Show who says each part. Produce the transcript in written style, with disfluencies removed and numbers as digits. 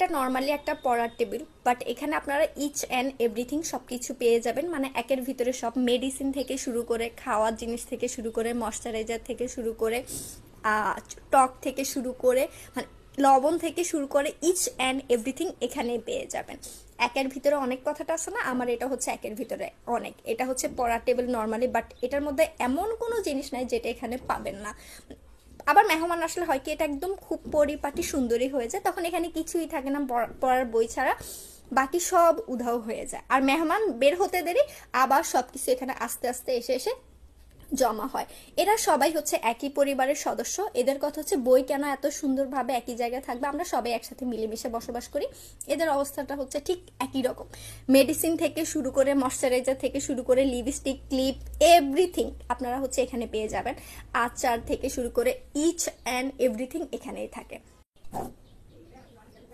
Speaker 1: এটা নর্মালি একটা পড়ার টেবিল, বাট এখানে আপনারা ইচ অ্যান্ড এভরিথিং সব কিছু পেয়ে যাবেন। মানে একের ভিতরে সব, মেডিসিন থেকে শুরু করে, খাওয়ার জিনিস থেকে শুরু করে, ময়শ্চারাইজার থেকে শুরু করে, টক থেকে শুরু করে, মানে লবণ থেকে শুরু করে, ইচ অ্যান্ড এভরিথিং এখানেই পেয়ে যাবেন। একের ভিতরে অনেক কথাটা আছে না, আমার এটা হচ্ছে একের ভিতরে অনেক। এটা হচ্ছে পড়ার টেবিল নর্মালি, বাট এটার মধ্যে এমন কোনো জিনিস নাই যেটা এখানে পাবেন না। আবার মেহমান আসলে হয় কি, এটা একদম খুব পরিপাটি সুন্দরী হয়ে যায়, তখন এখানে কিছুই থাকে না পড়ার বই ছাড়া, বাকি সব উধাও হয়ে যায়। আর মেহমান বের হতে দেরি, আবার সবকিছু এখানে আস্তে আস্তে এসে এসে জমা হয়। এরা সবাই হচ্ছে একই পরিবারের সদস্য। এদের কথা হচ্ছে বই কেন এত সুন্দরভাবে একই জায়গায় থাকবে, আমরা সবাই একসাথে মিলেমিশে বসবাস করি। এদের অবস্থাটা হচ্ছে ঠিক একই রকম। মেডিসিন থেকে শুরু করে, ময়শ্চারাইজার থেকে শুরু করে, লিপস্টিক, ক্লিপ, এভরিথিং আপনারা হচ্ছে এখানে পেয়ে যাবেন। আচার থেকে শুরু করে ইচ অ্যান্ড এভরিথিং এখানেই থাকে।